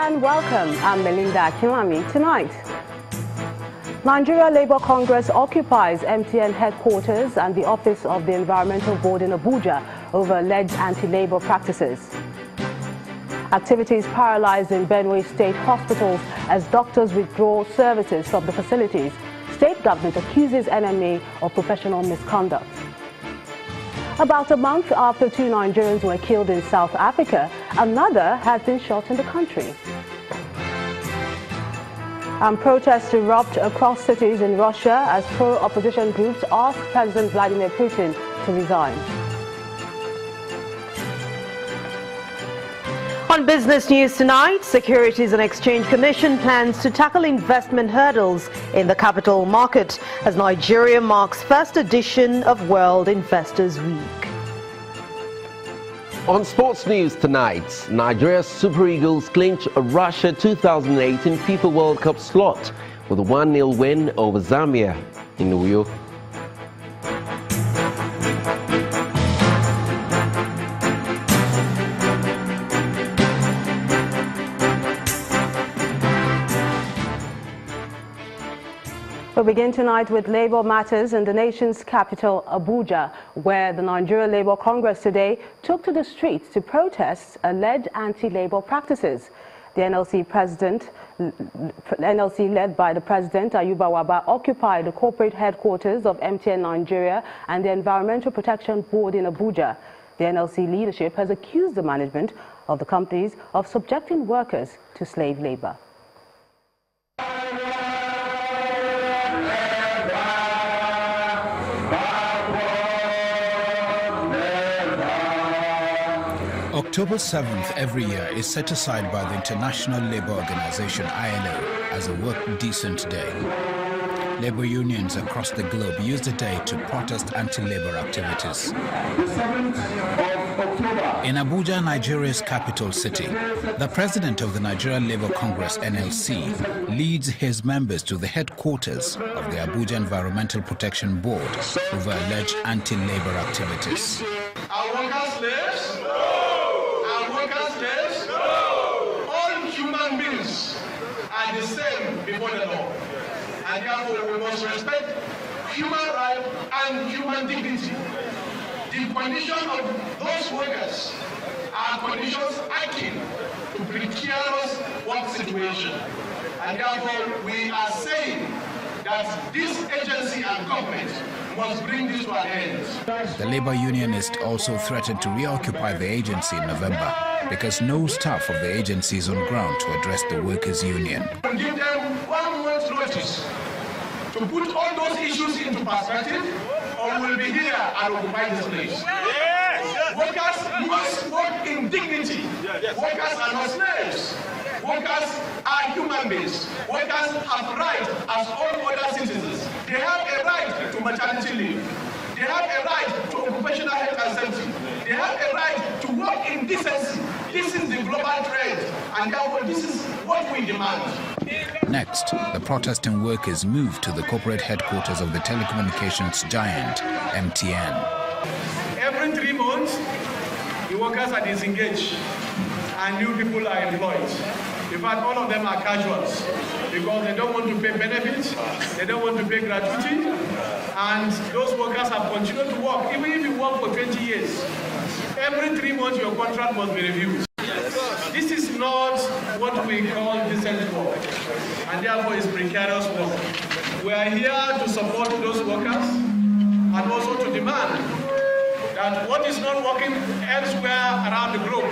and welcome. I'm Melinda Akinlami. Tonight, Nigeria Labour Congress occupies MTN headquarters and the office of the Environmental Board in Abuja over alleged anti-labour practices. Activities paralyzed in Benue State hospitals as doctors withdraw services from the facilities. State government accuses NMA of professional misconduct. About a month after 2 Nigerians were killed in South Africa, another has been shot in the country. And protests erupt across cities in Russia as pro-opposition groups ask President Vladimir Putin to resign. On business news tonight, Securities and Exchange Commission plans to tackle investment hurdles in the capital market as Nigeria marks first edition of World Investors Week. On sports news tonight, Nigeria's Super Eagles clinch a Russia 2018 FIFA World Cup slot with a 1-0 win over Zambia in Uyo. We begin tonight with labour matters in the nation's capital, Abuja, where the Nigeria Labour Congress today took to the streets to protest alleged anti-labour practices. The NLC led by the President, Ayuba Waba, occupied the corporate headquarters of MTN Nigeria and the Environmental Protection Board in Abuja. The NLC leadership has accused the management of the companies of subjecting workers to slave labour. October 7th every year is set aside by the International Labour Organization ILO as a work-decent day. Labour unions across the globe use the day to protest anti-labour activities. In Abuja, Nigeria's capital city, the president of the Nigerian Labour Congress NLC leads his members to the headquarters of the Abuja Environmental Protection Board over alleged anti-labour activities. Are workers slaves? Human beings are the same before the law, and therefore we must respect human rights and human dignity. The condition of those workers are conditions akin to precarious work situation, and therefore we are saying that this agency and government must bring this to an end. The labour unionist also threatened to reoccupy the agency in November because no staff of the agency is on ground to address the workers' union. Give them 1 month's notice to put all those issues into perspective, or we'll be here and occupy this place. Yes. Workers must work in dignity. Yes. Workers are not slaves. Workers are human beings. Workers have rights as all other citizens. They have a right to maternity leave. They have a right to occupational health and safety. They have a right to work in decency. This is the global trend, and therefore this is what we demand. Next, the protesting workers moved to the corporate headquarters of the telecommunications giant, MTN. Every 3 months, the workers are disengaged and new people are employed. In fact, all of them are casuals because they don't want to pay benefits, they don't want to pay gratuity, and those workers have continued to work. Even if you work for 20 years, every 3 months your contract must be reviewed. This is not what we call decent work, and therefore it's precarious work. We are here to support those workers and also to demand that what is not working elsewhere around the globe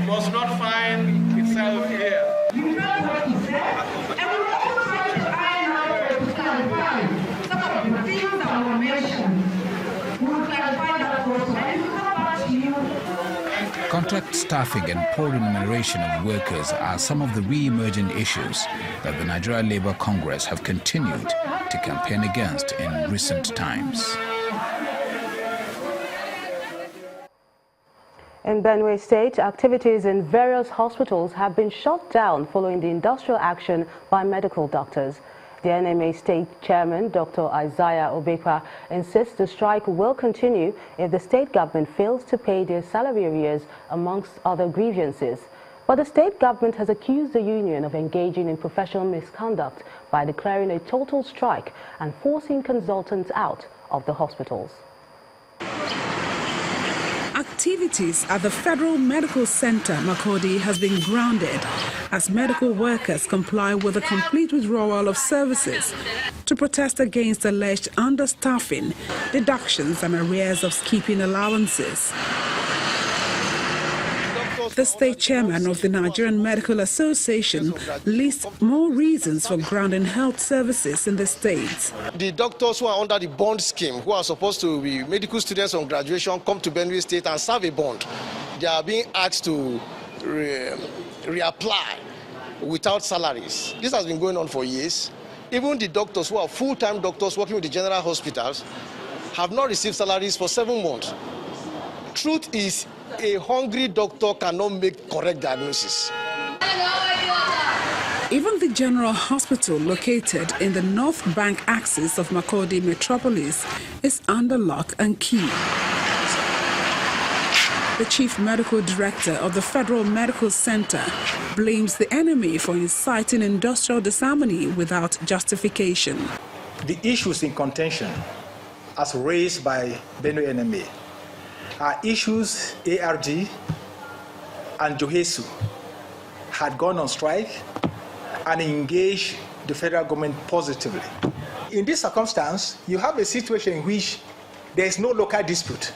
must not find itself here. You know what he said? And we also try to iron out and clarify some of the things that were mentioned. We will clarify that also. And we come back to you. Contract staffing and poor remuneration of workers are some of the re-emerging issues that the Nigeria Labour Congress have continued to campaign against in recent times. In Benue State, activities in various hospitals have been shut down following the industrial action by medical doctors. The NMA State Chairman, Dr. Isaiah Obekwa, insists the strike will continue if the state government fails to pay their salary arrears, amongst other grievances. But the state government has accused the union of engaging in professional misconduct by declaring a total strike and forcing consultants out of the hospitals. Activities at the Federal Medical Center, Makurdi, has been grounded as medical workers comply with a complete withdrawal of services to protest against alleged understaffing, deductions and arrears of skipping allowances. The state chairman of the Nigerian Medical Association lists more reasons for grounding health services in the state. The doctors who are under the bond scheme, who are supposed to be medical students on graduation, come to Benue State and serve a bond. They are being asked to reapply without salaries. This has been going on for years. Even the doctors who are full-time doctors working with the general hospitals have not received salaries for 7 months. Truth is, a hungry doctor cannot make correct diagnosis. Even the general hospital located in the North Bank axis of Makurdi metropolis is under lock and key. The chief medical director of the Federal Medical Center blames the enemy for inciting industrial disharmony without justification. The issues in contention, as raised by Benue NMA, are issues ARG and Johesu had gone on strike and engaged the federal government positively. In this circumstance, you have a situation in which there is no local dispute,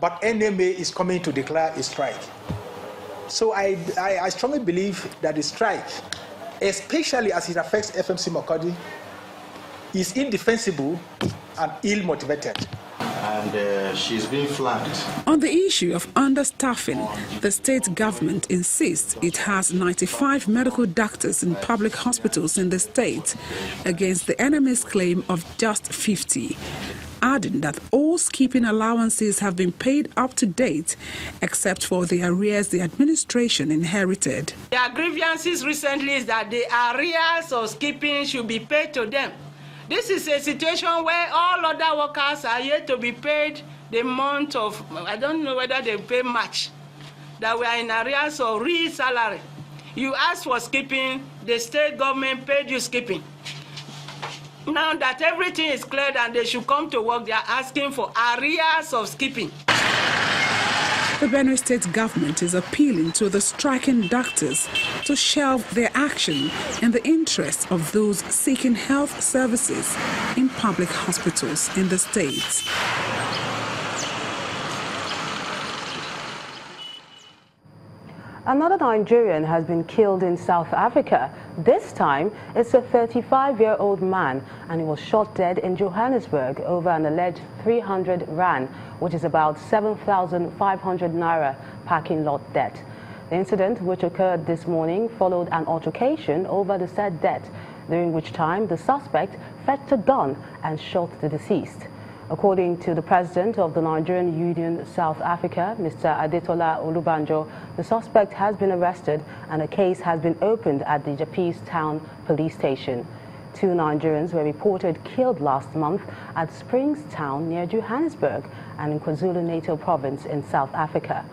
but NMA is coming to declare a strike. So I strongly believe that the strike, especially as it affects FMC Makurdi, is indefensible and ill-motivated. And she's being flagged. On the issue of understaffing, the state government insists it has 95 medical doctors in public hospitals in the state against the enemy's claim of just 50, adding that all skipping allowances have been paid up to date except for the arrears the administration inherited. Their grievances recently is that the arrears of skipping should be paid to them. This is a situation where all other workers are yet to be paid the month of, I don't know whether they pay much, that we are in arrears of real salary. You asked for skipping, the state government paid you skipping. Now that everything is cleared and they should come to work, they are asking for arrears of skipping. The Benue State government is appealing to the striking doctors to shelve their action in the interest of those seeking health services in public hospitals in the state. Another Nigerian has been killed in South Africa. This time, it's a 35-year-old man, and he was shot dead in Johannesburg over an alleged 300 rand, which is about 7,500 naira parking lot debt. The incident, which occurred this morning, followed an altercation over the said debt, during which time the suspect fetched a gun and shot the deceased. According to the president of the Nigerian Union South Africa, Mr. Adetola Olubanjo, the suspect has been arrested and a case has been opened at the Japis Town Police Station. 2 Nigerians were reported killed last month at Springs Town near Johannesburg and in KwaZulu-Natal province in South Africa.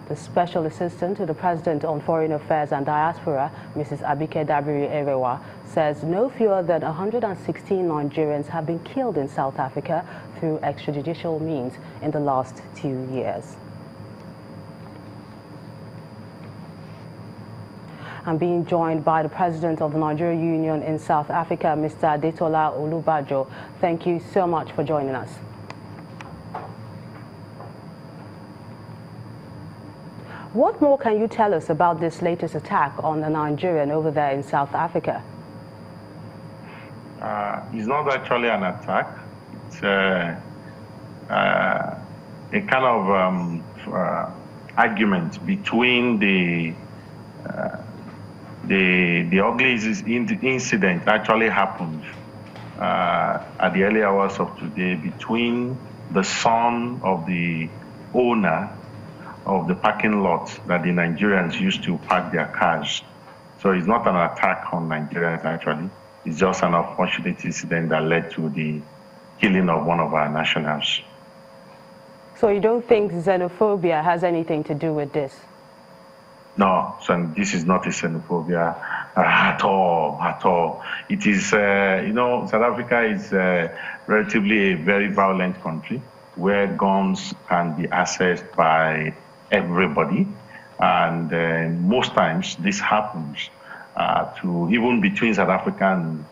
The Special Assistant to the President on Foreign Affairs and Diaspora, Mrs. Abike Dabiri Erewa, says no fewer than 116 Nigerians have been killed in South Africa through extrajudicial means in the last 2 years. I'm being joined by the President of the Nigerian Union in South Africa, Mr. Adetola Olubanjo. Thank you so much for joining us. What more can you tell us about this latest attack on a Nigerian over there in South Africa? It's not actually an attack. It's a kind of argument between the ugly incident actually happened at the early hours of today between the son of the owner of the parking lot that the Nigerians used to park their cars. So it's not an attack on Nigerians actually. It's just an unfortunate incident that led to the killing of one of our nationals. So you don't think xenophobia has anything to do with this? No, son, this is not a xenophobia at all. It is, South Africa is relatively a very violent country where guns can be accessed by everybody. And most times this happens to even between South Africans,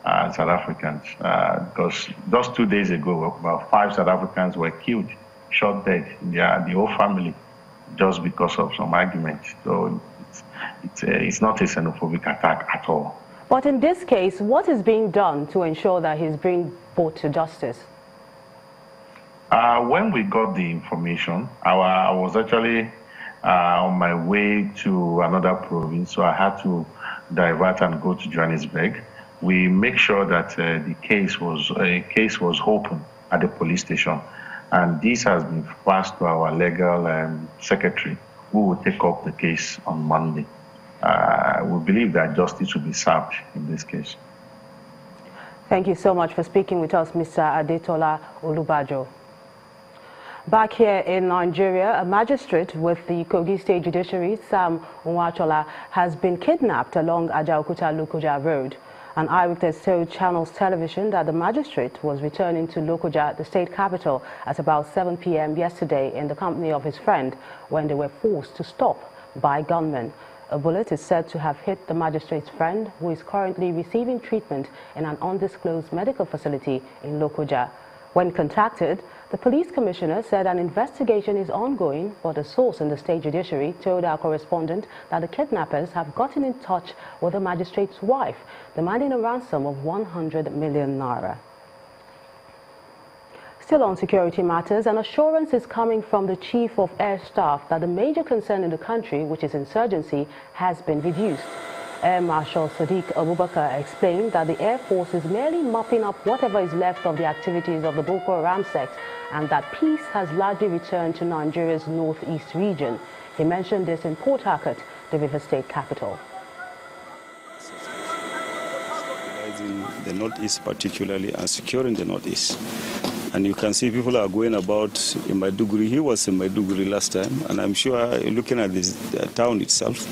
because just 2 days ago, about 5 South Africans were killed, shot dead, the whole family, just because of some argument. So it's not a xenophobic attack at all. But in this case, what is being done to ensure that he's being brought to justice? When we got the information, I was actually on my way to another province, so I had to divert and go to Johannesburg. We make sure that the case was open at the police station. And this has been passed to our legal secretary, who will take up the case on Monday. We believe that justice will be served in this case. Thank you so much for speaking with us, Mr. Adetola Olubajo. Back here in Nigeria, a magistrate with the Kogi State Judiciary, Sam Nwachola, has been kidnapped along Ajaokuta-Lokoja Road. An eyewitness told Channels Television that the magistrate was returning to Lokoja, the state capital, at about 7 p.m. yesterday in the company of his friend when they were forced to stop by gunmen. A bullet is said to have hit the magistrate's friend, who is currently receiving treatment in an undisclosed medical facility in Lokoja. When contacted, the police commissioner said an investigation is ongoing, but a source in the state judiciary told our correspondent that the kidnappers have gotten in touch with the magistrate's wife, demanding a ransom of 100 million naira. Still on security matters, an assurance is coming from the Chief of Air Staff that the major concern in the country, which is insurgency, has been reduced. Air Marshal Sadiq Abubakar explained that the Air Force is merely mopping up whatever is left of the activities of the Boko Haram sect and that peace has largely returned to Nigeria's northeast region. He mentioned this in Port Harcourt, the River State capital. In the northeast particularly, and securing the northeast. And you can see people are going about in Maiduguri. He was in Maiduguri last time, and I'm sure looking at this town itself,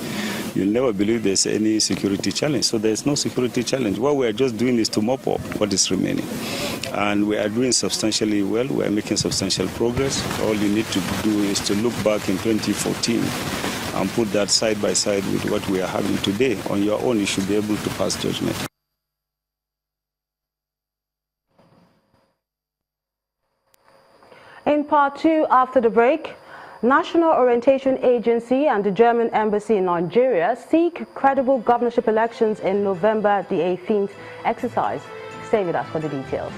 you'll never believe there's any security challenge. So there's no security challenge. What we are just doing is to mop up what is remaining. And we are doing substantially well. We are making substantial progress. All you need to do is to look back in 2014 and put that side by side with what we are having today. On your own, you should be able to pass judgment. In part 2, after the break, National Orientation Agency and the German Embassy in Nigeria seek credible governorship elections in November the 18th exercise. Stay with us for the details.